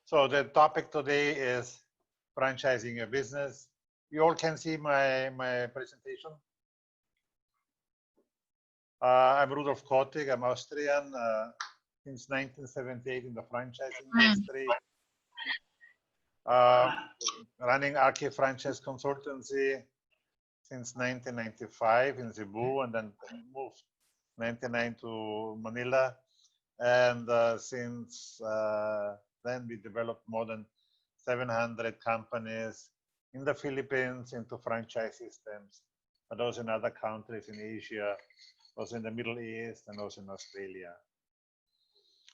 So the topic today is franchising your business. You all can see my presentation. I'm Rudolf Kotik. I'm Austrian, since 1978 in the franchising industry. Running RK Franchise Consultancy since 1995 in Cebu, and then moved 99 to Manila. And since then, we developed more than 700 companies in the Philippines into franchise systems, but also in other countries in Asia, also in the Middle East, and also in Australia.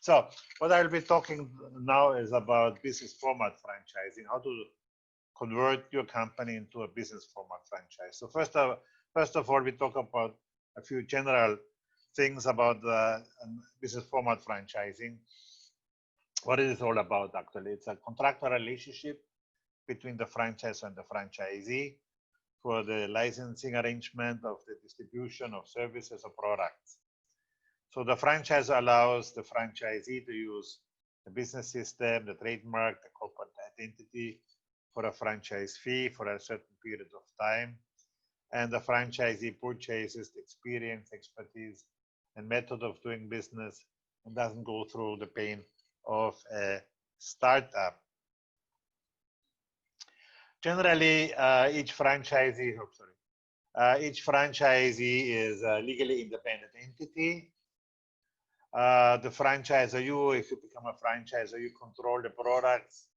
So what I'll be talking now is about business format franchising, how to convert your company into a business format franchise. So first of all, we talk about a few general things about the business format franchising. What is it all about, actually? It's a contractual relationship between the franchisor and the franchisee for the licensing arrangement of the distribution of services or products. So the franchisor allows the franchisee to use the business system, the trademark, the corporate identity for a franchise fee for a certain period of time. And the franchisee purchases the experience, expertise, and method of doing business and doesn't go through the pain of a startup. Generally, each franchisee is a legally independent entity. The franchisor, if you become a franchisor, you control the products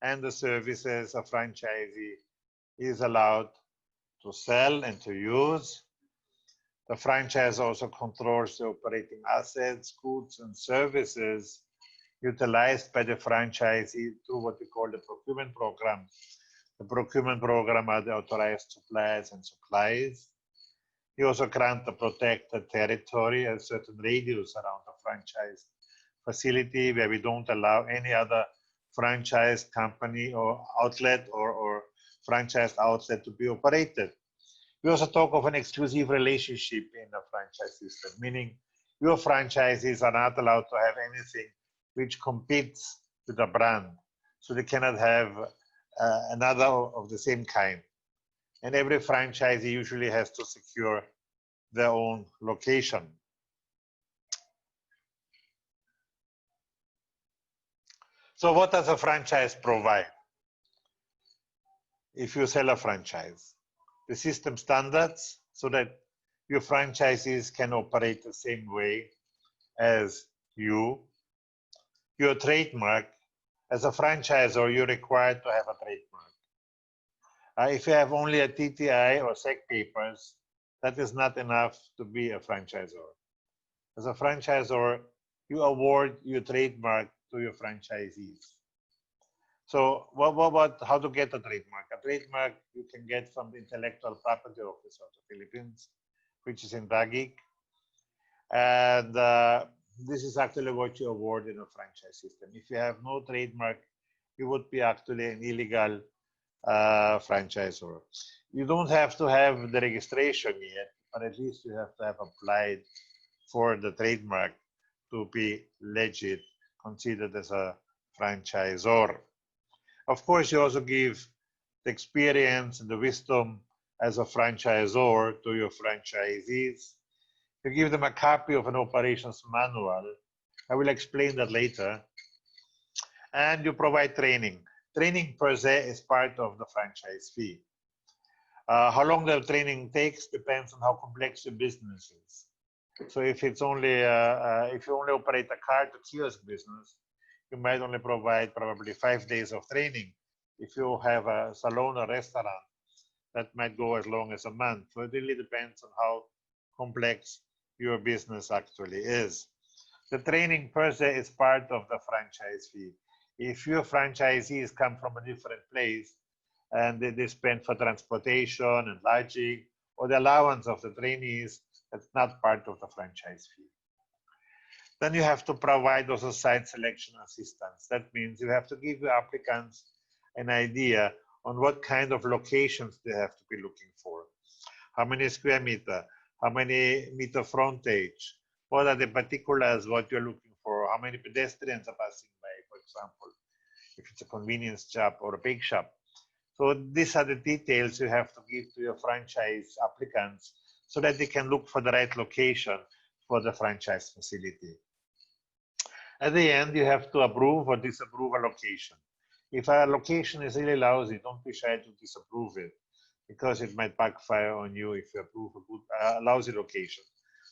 and the services a franchisee is allowed to sell and to use. The franchise also controls the operating assets, goods, and services utilized by the franchisee through what we call the procurement program. The procurement program are the authorized suppliers and supplies. You also grant the protected territory, a certain radius around the franchise facility where we don't allow any other franchise company or outlet or franchise outlet to be operated. We also talk of an exclusive relationship in the franchise system, meaning your franchisees are not allowed to have anything which competes with a brand. So they cannot have another of the same kind. And every franchisee usually has to secure their own location. So what does a franchise provide? If you sell a franchise, the system standards so that your franchisees can operate the same way as you. Your trademark, as a franchisor, you're required to have a trademark. If you have only a TTI or SEC papers, that is not enough to be a franchisor. As a franchisor, you award your trademark to your franchisees. So how to get a trademark? A trademark you can get from the Intellectual Property Office of the Philippines, which is in Taguig. And this is actually what you award in a franchise system. If you have no trademark, you would be actually an illegal franchisor. You don't have to have the registration yet, but at least you have to have applied for the trademark to be legit, considered as a franchisor. Of course, you also give the experience and the wisdom as a franchisor to your franchisees. You give them a copy of an operations manual. I will explain that later. And you provide training. Training per se is part of the franchise fee. How long the training takes depends on how complex your business is. So if it's only if you only operate a car to kiosk business, you might only provide probably 5 days of training. If you have a salon or restaurant, that might go as long as a month. So it really depends on how complex your business actually is. The training per se is part of the franchise fee. If your franchisees come from a different place and they spend for transportation and lodging or the allowance of the trainees, that's not part of the franchise fee. Then you have to provide also site selection assistance. That means you have to give your applicants an idea on what kind of locations they have to be looking for. How many square meter? How many meter frontage? What are the particulars, what you're looking for? How many pedestrians are passing by, for example? If it's a convenience shop or a bake shop. So these are the details you have to give to your franchise applicants so that they can look for the right location for the franchise facility. At the end, you have to approve or disapprove a location. If a location is really lousy, don't be shy to disapprove it, because it might backfire on you if you approve a good, lousy location.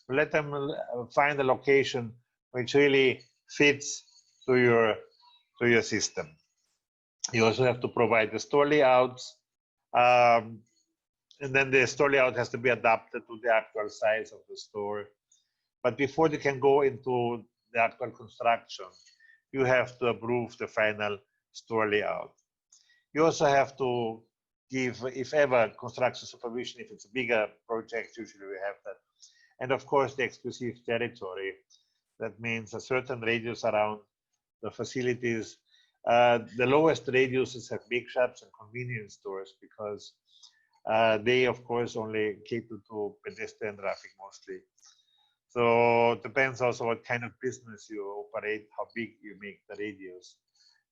So let them find a location which really fits to your system. You also have to provide the store layouts, and then the store layout has to be adapted to the actual size of the store. But before they can go into the actual construction, you have to approve the final store layout. You also have to give, if ever, construction supervision. If it's a bigger project, usually we have that. And of course, the exclusive territory. That means a certain radius around the facilities. The lowest radiuses have bake shops and convenience stores, because they, of course, only cater to pedestrian traffic mostly. So it depends also what kind of business you operate, how big you make the radius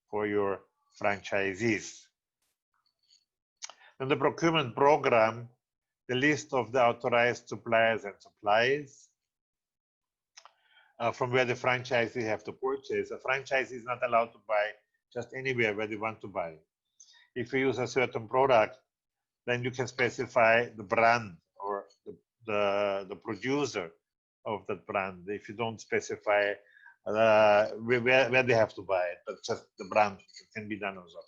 for your franchisees. In the procurement program, the list of the authorized suppliers and supplies from where the franchisee have to purchase. A franchisee is not allowed to buy just anywhere where they want to buy. If you use a certain product, then you can specify the brand or the producer of that brand. If you don't specify where they have to buy it, but just the brand, it can be done also.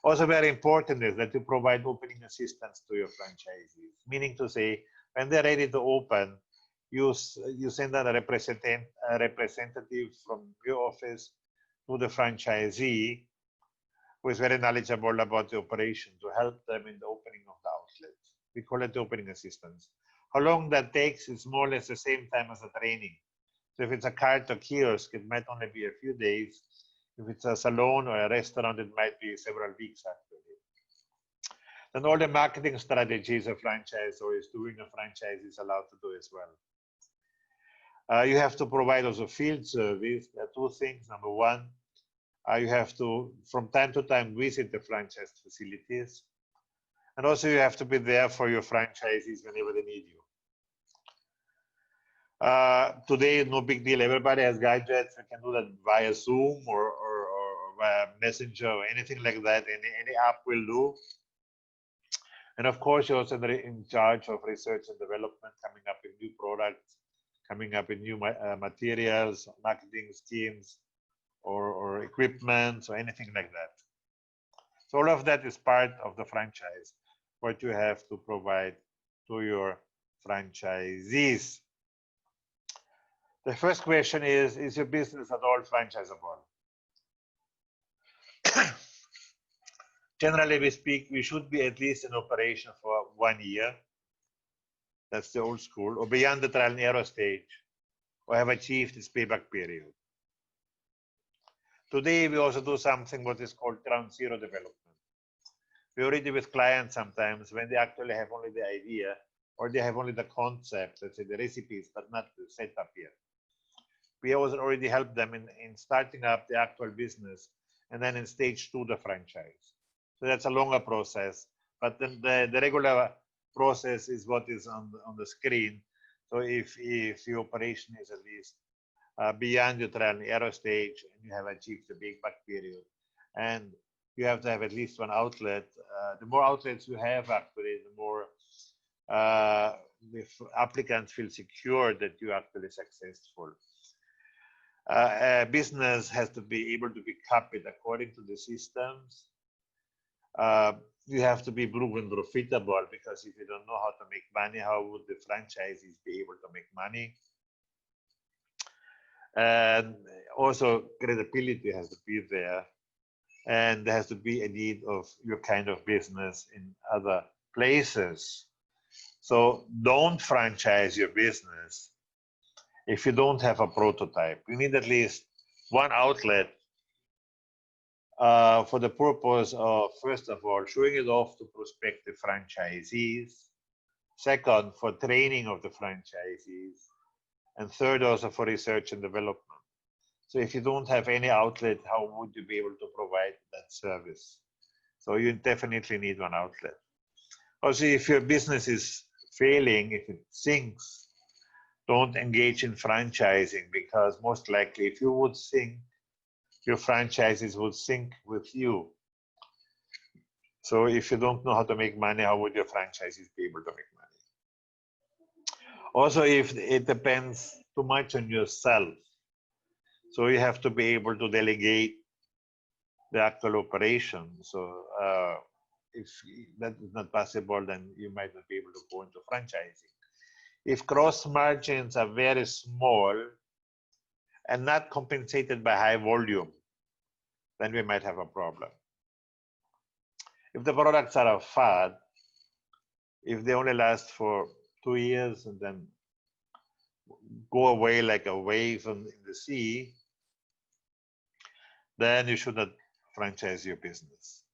Also very important is that you provide opening assistance to your franchisees, meaning to say, when they're ready to open, you send a representative from your office to the franchisee who is very knowledgeable about the operation to help them in the opening of the outlet. We call it the opening assistance. How long that takes is more or less the same time as the training. So if it's a cart or kiosk, it might only be a few days. If it's a salon or a restaurant, it might be several weeks actually. Then all the marketing strategies a franchisor is doing, a franchise is allowed to do as well. You have to provide also field service. There are two things. Number one, you have to, from time to time, visit the franchise facilities. And also you have to be there for your franchisees whenever they need you. Today, no big deal. Everybody has gadgets. We can do that via Zoom or via Messenger or anything like that. Any app will do. And of course, you're also in charge of research and development, coming up with new products, coming up with new materials, marketing schemes, or equipment, or anything like that. So all of that is part of the franchise, what you have to provide to your franchisees. The first question is your business at all franchisable? Generally we speak, we should be at least in operation for 1 year. That's the old school, or beyond the trial and error stage, or have achieved its payback period. Today, we also do something what is called ground zero development. We already with clients sometimes when they actually have only the idea, or they have only the concept, let's say the recipes, but not the setup yet. We also already help them in starting up the actual business, and then in stage 2, the franchise. So that's a longer process, but then the regular process is what is on the screen. So if your operation is at least beyond your trial and error stage, and you have achieved the payback period, and you have to have at least 1 outlet. The more outlets you have, actually, the more the applicants feel secure that you're actually successful. A business has to be able to be copied according to the systems. You have to be proven profitable, because if you don't know how to make money, how would the franchisees be able to make money? And also credibility has to be there, and there has to be a need of your kind of business in other places. So don't franchise your business if you don't have a prototype. You need at least 1 outlet for the purpose of, first of all, showing it off to prospective franchisees. Second, for training of the franchisees. And third, also for research and development. So if you don't have any outlet, how would you be able to provide that service? So you definitely need one outlet. Also, if your business is failing, if it sinks, don't engage in franchising, because most likely if you would sink, your franchises would sink with you. So if you don't know how to make money, how would your franchises be able to make money? Also, if it depends too much on yourself, so you have to be able to delegate the actual operation. So if that is not possible, then you might not be able to go into franchising. If gross margins are very small and not compensated by high volume, then we might have a problem. If the products are a fad, if they only last for 2 years and then go away like a wave in the sea, then you should not franchise your business.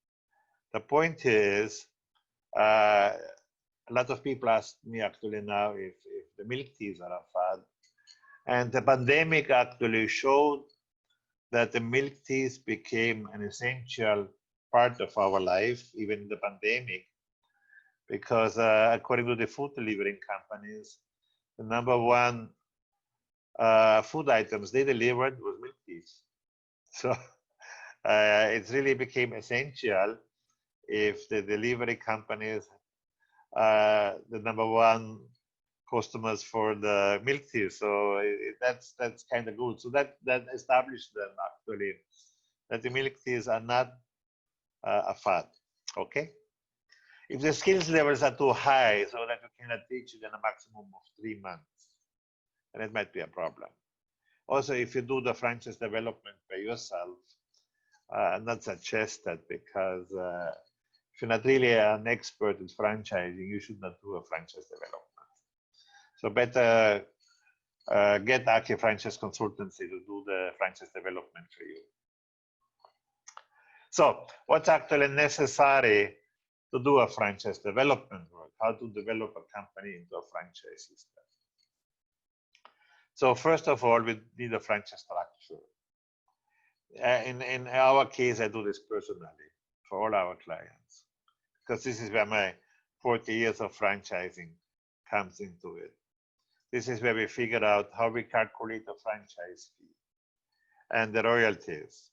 The point is, a lot of people ask me actually now if the milk teas are a fad. And the pandemic actually showed that the milk teas became an essential part of our life, even in the pandemic, because according to the food delivering companies, the #1 food items they delivered was milk teas. So it really became essential if the delivery companies the #1 customers for the milk tea. So that's kind of good. So that established them actually that the milk teas are not a fad. Okay. If the skills levels are too high, so that you cannot teach it in a maximum of 3 months, then it might be a problem. Also, if you do the franchise development by yourself, not suggest that, because if you're not really an expert in franchising, you should not do a franchise development. So better get Aki Franchise Consultancy to do the franchise development for you. So what's actually necessary to do a franchise development work? How to develop a company into a franchise system? So first of all, we need a franchise structure. In our case, I do this personally for all our clients, because this is where my 40 years of franchising comes into it. This is where we figured out how we calculate the franchise fee and the royalties,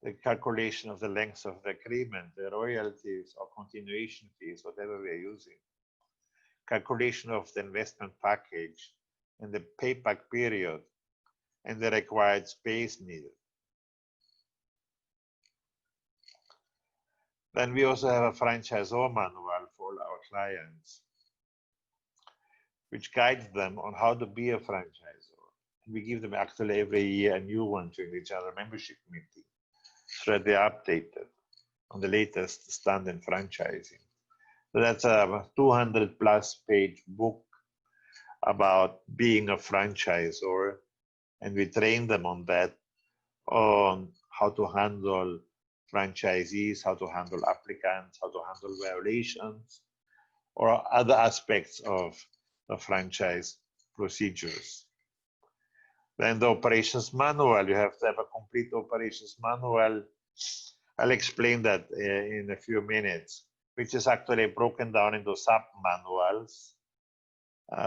the calculation of the length of the agreement, the royalties or continuation fees, whatever we are using, calculation of the investment package and the payback period and the required space needed. Then we also have a franchisor manual for all our clients, which guides them on how to be a franchisor. And we give them actually every year a new one during the general membership meeting, so that they're updated on the latest standard in franchising. So that's a 200+ page book about being a franchisor, and we train them on that, on how to handle franchisees, how to handle applicants, how to handle violations, or other aspects of the franchise procedures. Then the operations manual, you have to have a complete operations manual. I'll explain that in a few minutes, which is actually broken down into sub-manuals,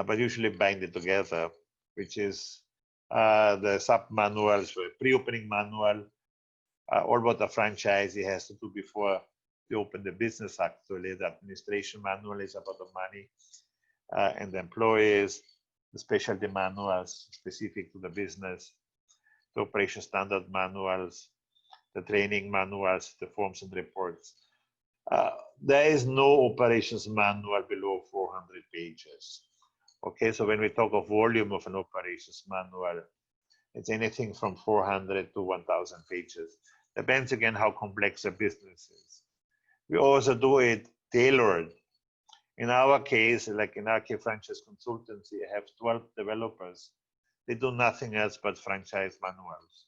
but usually bind it together, which is the sub-manuals for pre-opening manual, all what the franchisee has to do before you open the business actually. The administration manual is about the money and the employees, the specialty manuals specific to the business, the operation standard manuals, the training manuals, the forms and reports. There is no operations manual below 400 pages. Okay, so when we talk of volume of an operations manual, it's anything from 400 to 1,000 pages. Depends again how complex a business is. We also do it tailored. In our case, like in Aki Franchise Consultancy, I have 12 developers. They do nothing else but franchise manuals.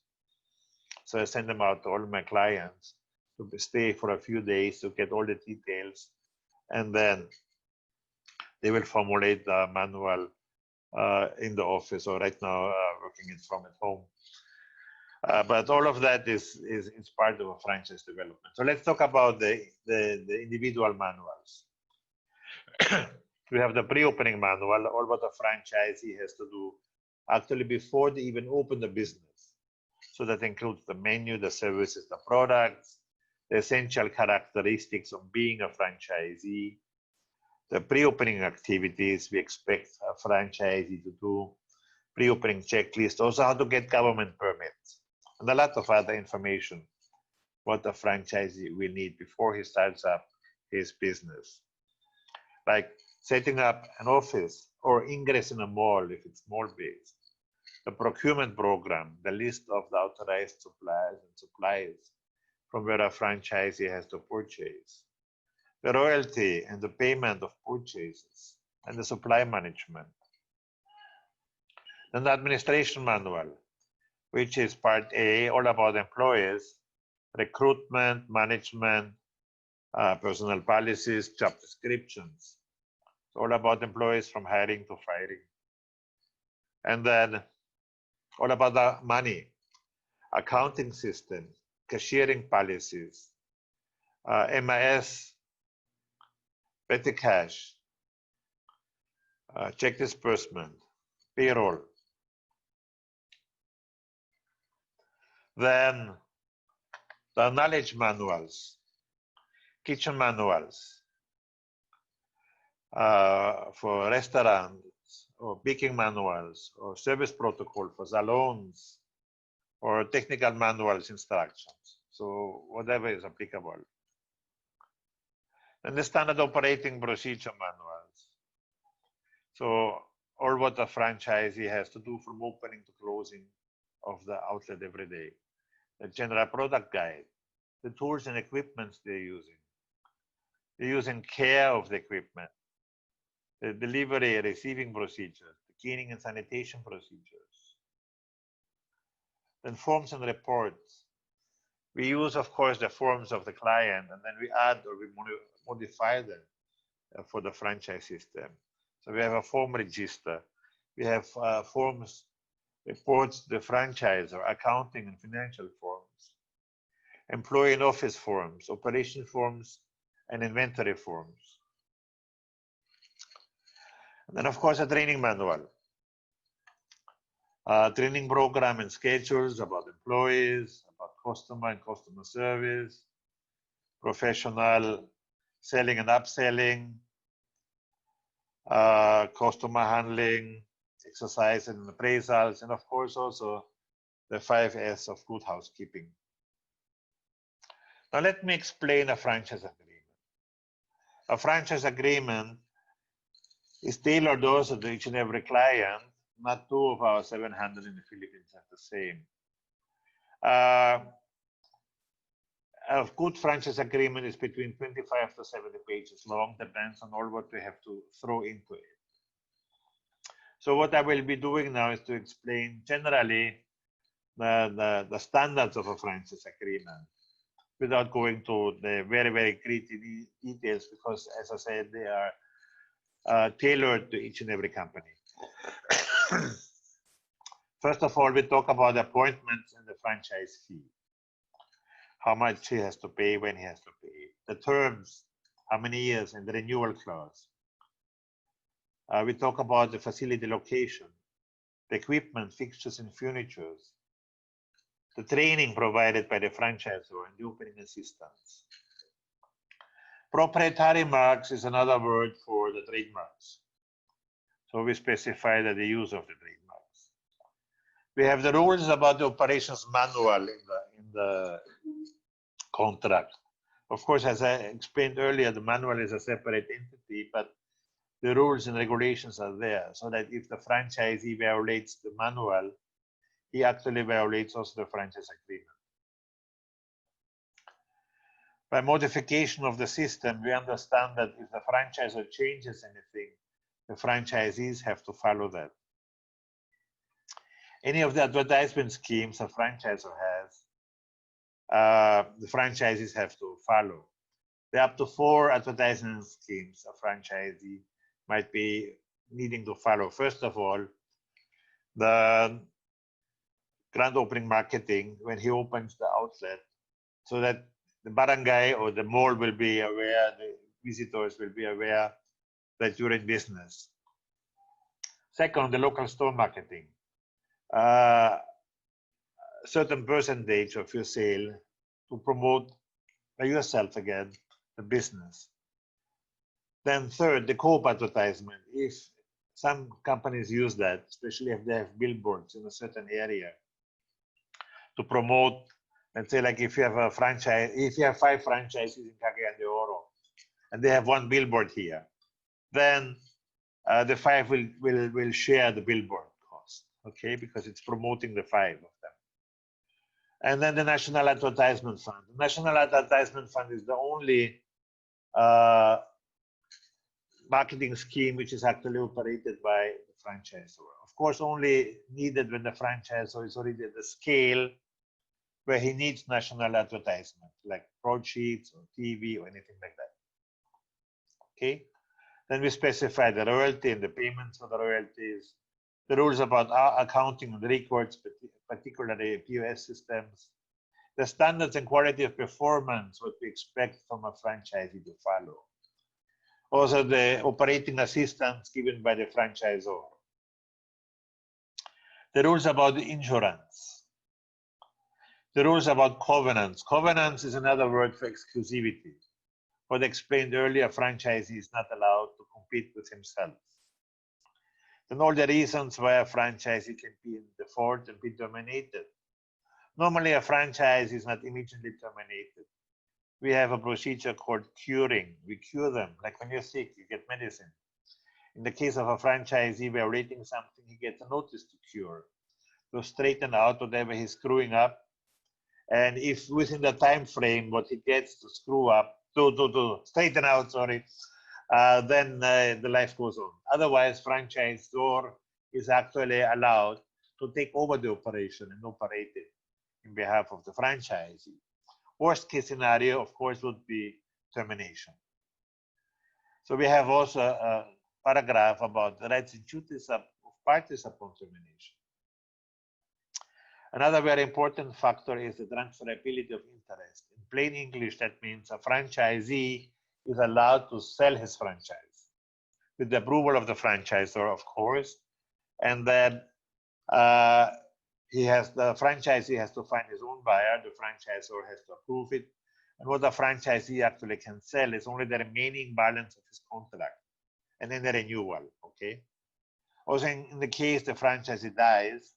So I send them out to all my clients to stay for a few days to get all the details, and then they will formulate the manual in the office, or right now working it from at home. But all of that is part of a franchise development. So let's talk about the individual manuals. We have the pre-opening manual, all what a franchisee has to do actually before they even open the business. So that includes the menu, the services, the products, the essential characteristics of being a franchisee, the pre-opening activities we expect a franchisee to do, pre-opening checklist, also how to get government permits, and a lot of other information what a franchisee will need before he starts up his business. Like setting up an office or ingress in a mall if it's mall-based, the procurement program, the list of the authorized suppliers and supplies from where a franchisee has to purchase, the royalty and the payment of purchases, and the supply management. Then the administration manual, which is part A, all about employees, recruitment, management, personal policies, job descriptions. It's all about employees from hiring to firing. And then all about the money, accounting system, cashiering policies, MIS, petty cash, check disbursement, payroll. Then the knowledge manuals, kitchen manuals for restaurants, or baking manuals, or service protocol for salons, or technical manuals instructions. So whatever is applicable. And the standard operating procedure manuals. So all what a franchisee has to do from opening to closing of the outlet every day. The general product guide, the tools and equipments they're using. They're using care of the equipment, the delivery, receiving procedures, the cleaning and sanitation procedures. Then forms and reports. We use, of course, the forms of the client, and then we add or we modify them for the franchise system. So we have a form register. We have forms, reports to the franchisor, accounting and financial forms, employee and office forms, operation forms, and inventory forms. And then, of course, a training manual, training program and schedules about employees, about customer and customer service, professional selling and upselling, customer handling, exercise and appraisals, and of course also the 5S of good housekeeping. Now let me explain a franchise agreement. A franchise agreement is tailored also to each and every client. Not two of our 700 in the Philippines are the same. A good franchise agreement is between 25 to 70 pages long, depends on all what we have to throw into it. So what I will be doing now is to explain generally the standards of a franchise agreement without going to the very, very gritty details, because as I said, they are tailored to each and every company. First of all, we talk about appointments and the franchise fee. How much he has to pay, when he has to pay, the terms, how many years, and the renewal clause. We talk about the facility location, the equipment, fixtures, and furniture, the training provided by the franchisor, and the opening assistance. Proprietary marks is another word for the trademarks. So we specify that the use of the trademarks. We have the rules about the operations manual in the contract. Of course, as I explained earlier, the manual is a separate entity, but the rules and regulations are there, so that if the franchisee violates the manual, he actually violates also the franchise agreement. By modification of the system, we understand that if the franchisor changes anything, the franchisees have to follow that. Any of the advertisement schemes a franchisor has, the franchisees have to follow. There are up to 4 advertisement schemes a franchisee might be needing to follow. First of all, the grand opening marketing when he opens the outlet, so that the barangay or the mall will be aware, the visitors will be aware that you're in business. Second, the local store marketing. Certain percentage of your sale to promote by yourself again the business. Then third, the co-op advertisement. If some companies use that, especially if they have billboards in a certain area, to promote, let's say, like if you have a franchise, if you have 5 franchises in Cagayan de Oro, and they have 1 billboard here, then the 5 will share the billboard cost, okay, because it's promoting the 5 of them. And then the National Advertisement Fund. The National Advertisement Fund is the only marketing scheme which is actually operated by the franchisor. Of course, only needed when the franchisor is already at the scale where he needs national advertisement, like broadsheets or TV or anything like that. Okay. Then we specify the royalty and the payments for the royalties, the rules about accounting and records, particularly POS systems, the standards and quality of performance, what we expect from a franchisee to follow. Also, the operating assistance given by the franchisor. The rules about the insurance. The rules about covenants. Covenants is another word for exclusivity. What explained earlier, a franchisee is not allowed to compete with himself. Then all the reasons why a franchisee can be in default and be terminated. Normally, a franchise is not immediately terminated. We have a procedure called curing. We cure them. Like when you're sick, you get medicine. In the case of a franchisee violating something, he gets a notice to cure, to straighten out whatever he's screwing up. And if within the time frame what he gets to screw up, to straighten out, then the life goes on. Otherwise, franchisor is actually allowed to take over the operation and operate it in behalf of the franchisee. Worst case scenario, of course, would be termination. So we have also a paragraph about the rights and duties of parties upon termination. Another very important factor is the transferability of interest. In plain English, that means a franchisee is allowed to sell his franchise with the approval of the franchisor, of course, and then the franchisee has to find his own buyer, the franchisor has to approve it, and what the franchisee actually can sell is only the remaining balance of his contract, and then the renewal, okay? Also, in the case the franchisee dies,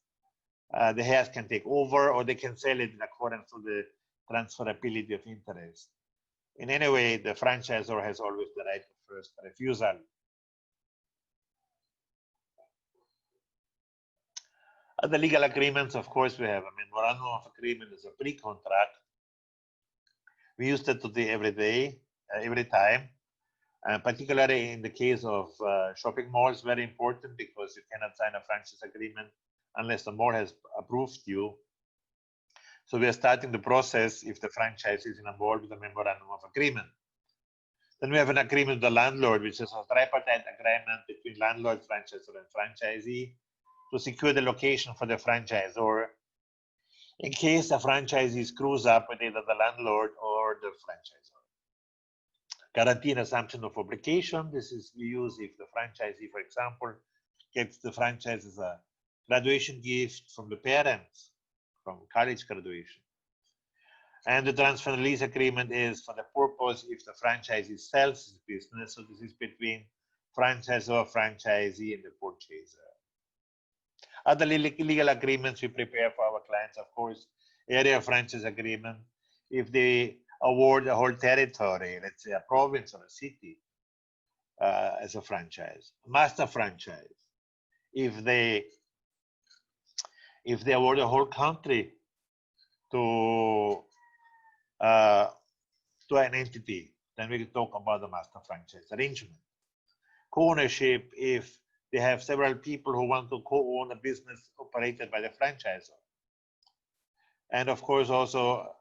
the heirs can take over, or they can sell it in accordance to the transferability of interest. In any way, the franchisor has always the right of first refusal. The legal agreements, of course, we have a memorandum of agreement as a pre-contract. We use that today every day, every time. And particularly in the case of shopping malls, very important because you cannot sign a franchise agreement unless the mall has approved you. So we are starting the process if the franchise is in a mall with a memorandum of agreement. Then we have an agreement with the landlord, which is a tripartite agreement between landlord, franchisor, and franchisee to secure the location for the franchisor in case the franchisee screws up with either the landlord or the franchisor. Guarantee and assumption of obligation. This is we use if the franchisee, for example, gets the franchise as a graduation gift from the parents, from college graduation. And the transfer and lease agreement is for the purpose if the franchisee sells his business. So this is between franchisor, franchisee, and the purchaser. Other legal agreements we prepare for our clients, of course, area franchise agreement. If they award a whole territory, let's say a province or a city as a franchise. Master franchise. If they award a whole country to an entity, then we can talk about the master franchise arrangement. Co-ownership, if they have several people who want to co-own a business operated by the franchisor. And of course, also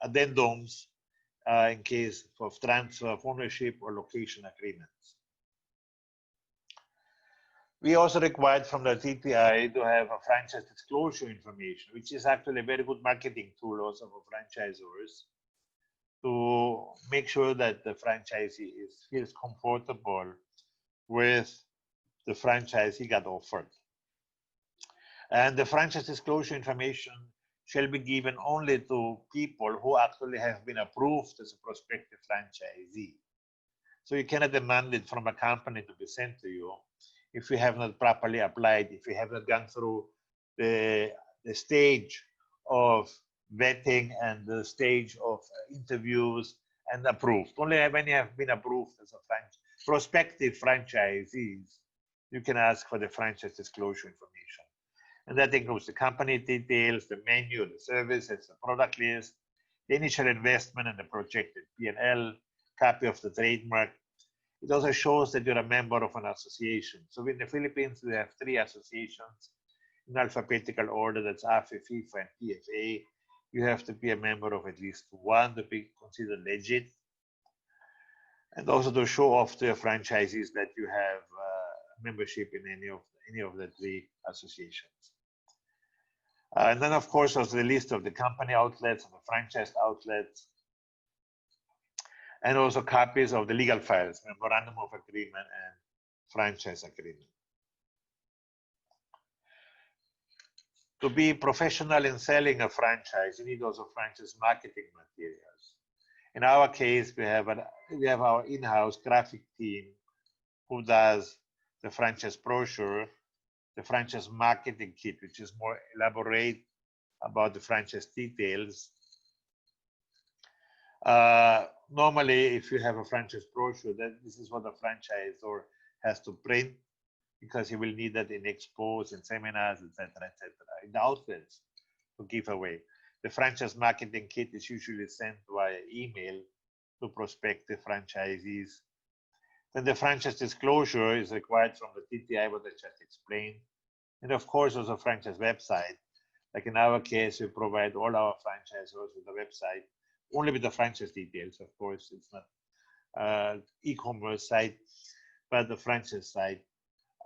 addendums in case of transfer of ownership or location agreements. We also required from the TTI to have a franchise disclosure information, which is actually a very good marketing tool also for franchisors to make sure that the franchisee feels comfortable with the franchise he got offered. And the franchise disclosure information shall be given only to people who actually have been approved as a prospective franchisee. So you cannot demand it from a company to be sent to you if you have not properly applied, if you have not gone through the stage of vetting and the stage of interviews and approved. Only when you have been approved as a prospective franchisees, you can ask for the franchise disclosure information. And that includes the company details, the menu, the services, the product list, the initial investment and the projected P&L, copy of the trademark. It also shows that you're a member of an association. So in the Philippines, we have 3 associations in alphabetical order. That's AFE, FIFA, and PFA. You have to be a member of at least 1 to be considered legit. And also to show off to your franchisees that you have membership in any of the 3 associations. And then, of course, also the list of the company outlets and the franchise outlets, and also copies of the legal files, memorandum of agreement and franchise agreement. To be professional in selling a franchise, you need also franchise marketing materials. In our case, we have our in-house graphic team who does the franchise brochure, the franchise marketing kit, which is more elaborate about the franchise details. Normally, if you have a franchise brochure, then this is what the franchisor has to print, because he will need that in expos, in seminars, etc., in the outlets to give away. The franchise marketing kit is usually sent via email to prospective franchisees. Then the franchise disclosure is required from the TTI, what I just explained. And of course, also franchise website. Like in our case, we provide all our franchisors with a website, only with the franchise details. Of course, it's not e-commerce site, but the franchise site,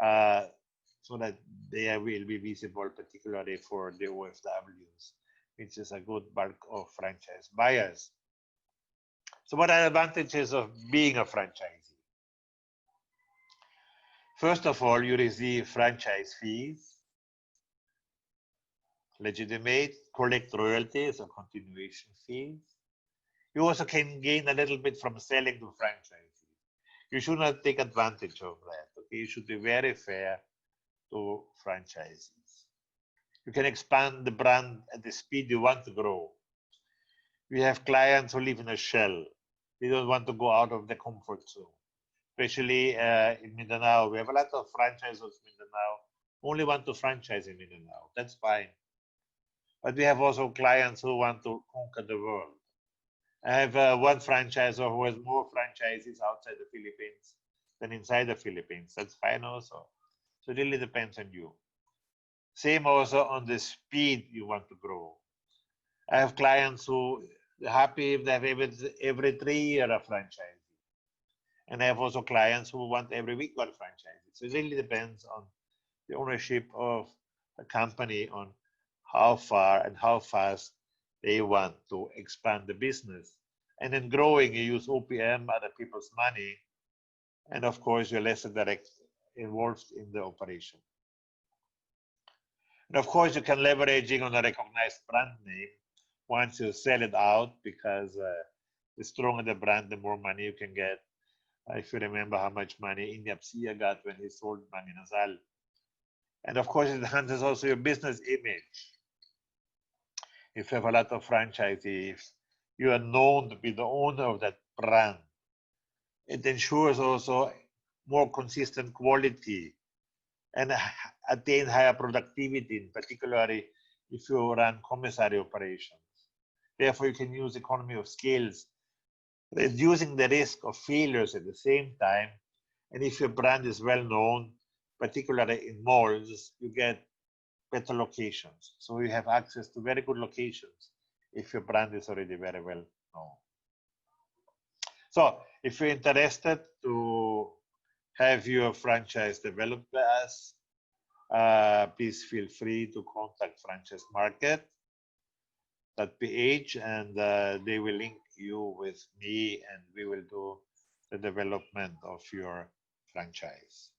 so that they will be visible, particularly for the OFWs, which is a good bulk of franchise buyers. So what are the advantages of being a franchisee? First of all, you receive franchise fees, legitimate, collect royalties or continuation fees. You also can gain a little bit from selling to franchisees. You should not take advantage of that. Okay, you should be very fair to franchisees. You can expand the brand at the speed you want to grow. We have clients who live in a shell. They don't want to go out of the comfort zone. Especially in Mindanao, we have a lot of franchisors in Mindanao who only want to franchise in Mindanao. That's fine. But we have also clients who want to conquer the world. I have one franchisor who has more franchises outside the Philippines than inside the Philippines. That's fine also. So it really depends on you. Same also on the speed you want to grow. I have clients who are happy if they have every 3 years a franchise. And I have also clients who want every week one franchise. So it really depends on the ownership of the company on how far and how fast they want to expand the business. And in growing, you use OPM, other people's money. And of course, you're less direct involved in the operation. And of course, you can leveraging on a recognized brand name once you sell it out, because the stronger the brand, the more money you can get. If you remember how much money Inyapsia got when he sold Mangi Nasal. And of course, it enhances also your business image. If you have a lot of franchisees, you are known to be the owner of that brand. It ensures also more consistent quality and attain higher productivity, particularly if you run commissary operations. Therefore, you can use economy of scales, reducing the risk of failures at the same time. And if your brand is well known, particularly in malls, you get better locations. So you have access to very good locations if your brand is already very well known. So if you're interested to have your franchise developed by us, please feel free to contact franchisemarket.ph, and they will link you with me, and we will do the development of your franchise.